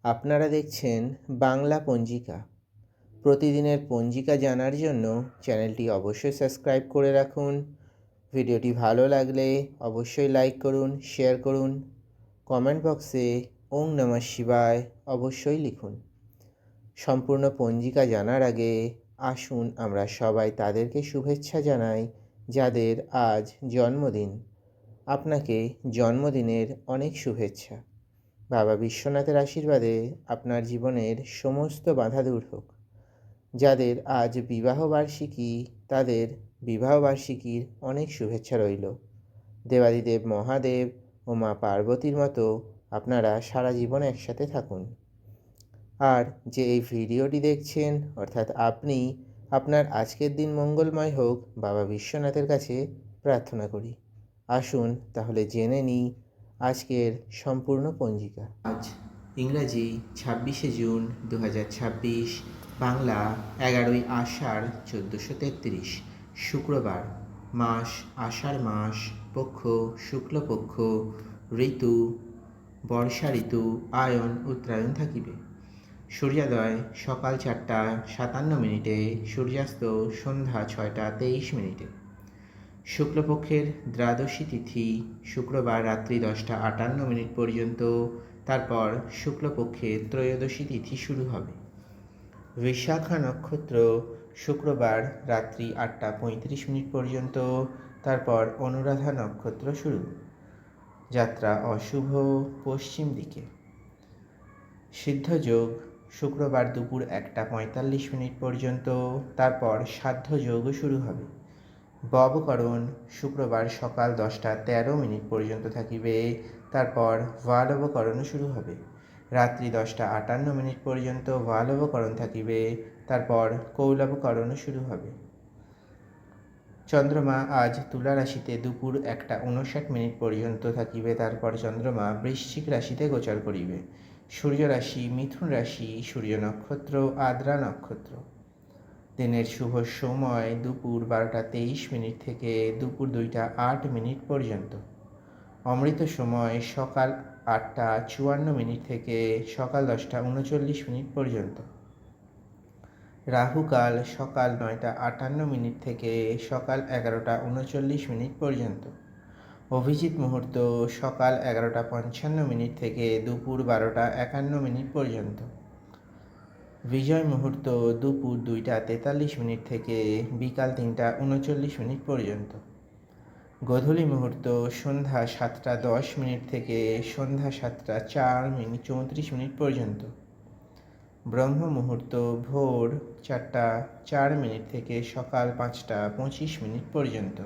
আপনারা দেখছেন বাংলা পঞ্জিকা। প্রতিদিনের পঞ্জিকা জানার জন্য চ্যানেলটি অবশ্যই সাবস্ক্রাইব করে রাখুন। ভিডিওটি ভালো লাগলে অবশ্যই লাইক করুন, শেয়ার করুন। কমেন্ট বক্সে ওং নমঃ শিবায় অবশ্যই লিখুন। সম্পূর্ণ পঞ্জিকা জানার আগে আসুন আমরা সবাই তাদেরকে শুভেচ্ছা জানাই যাদের আজ জন্মদিন। আপনাকে জন্মদিনের অনেক শুভেচ্ছা। বাবা বিশ্বনাথের আশীর্বাদে আপনার জীবনের সমস্ত বাধা দূর হোক। যাদের আজ বিবাহবার্ষিকী তাদের বিবাহবার্ষিকীর অনেক শুভেচ্ছা রইল। দেবাদিদেব মহাদেব ও মা পার্বতীর মতো আপনারা সারা জীবন একসাথে থাকুন। আর যে এই ভিডিওটি দেখছেন অর্থাৎ আপনি, আপনার আজকের দিন মঙ্গলময় হোক বাবা বিশ্বনাথের কাছে প্রার্থনা করি। আসুন তাহলে জেনে নিই আজকের সম্পূর্ণ পঞ্জিকা। আজ ইংরাজি 26শে জুন 2026, বাংলা 11ই আষাঢ় 1433, শুক্রবার, মাস আষাঢ় মাস, পক্ষ শুক্লপক্ষ, ঋতু বর্ষা ঋতু, আয়ন উত্তরায়ণ থাকিবে। সূর্যোদয় সকাল 4টা 57 মিনিটে, সূর্যাস্ত সন্ধ্যা 6টা 23 মিনিটে। শুক্লপক্ষের দ্বাদশী তিথি শুক্রবার রাত্রি 10টা 58 মিনিট পর্যন্ত, তারপর শুক্লপক্ষের ত্রয়োদশী তিথি শুরু হবে। বিশাখা নক্ষত্র শুক্রবার রাত্রি 8টা 35 মিনিট পর্যন্ত, তারপর অনুরাধা নক্ষত্র শুরু। যাত্রা অশুভ, পশ্চিম দিকে। সিদ্ধযোগ শুক্রবার দুপুর 1টা 45 মিনিট পর্যন্ত, তারপর সাধ্য যোগও শুরু হবে। ববকরণ শুক্রবার সকাল 10টা 13 মিনিট পর্যন্ত থাকিবে, তারপর ভালবকরণও শুরু হবে। রাত্রি 10টা 58 মিনিট পর্যন্ত ভালবকরণ থাকিবে, তারপর কৌলবকরণও শুরু হবে। চন্দ্রমা আজ তুলা রাশিতে দুপুর 1টা 59 মিনিট পর্যন্ত থাকিবে, তারপর চন্দ্রমা বৃশ্চিক রাশিতে গোচর করিবে। সূর্য রাশি মিথুন রাশি, সূর্য নক্ষত্র আদ্রা নক্ষত্র। দিনের শুভ সময় দুপুর 12টা 23 মিনিট থেকে দুপুর 2টা 8 মিনিট পর্যন্ত। অমৃত সময় সকাল 8টা 54 মিনিট থেকে সকাল 10টা 39 মিনিট পর্যন্ত। রাহুকাল সকাল 9টা 58 মিনিট থেকে সকাল 11টা 39 মিনিট পর্যন্ত। অভিজিৎ মুহূর্ত সকাল 11টা 55 মিনিট থেকে দুপুর 12টা 51 মিনিট পর্যন্ত। বিজয় মুহূর্ত দুপুর 2টা 43 মিনিট থেকে বিকাল 3টা 39 মিনিট পর্যন্ত। গোধূলি মুহূর্ত সন্ধ্যা 7টা 10 মিনিট থেকে সন্ধ্যা 7টা 34 মিনিট পর্যন্ত। ব্রহ্ম মুহূর্ত ভোর 4টা 4 মিনিট থেকে সকাল 5টা 25 মিনিট পর্যন্ত।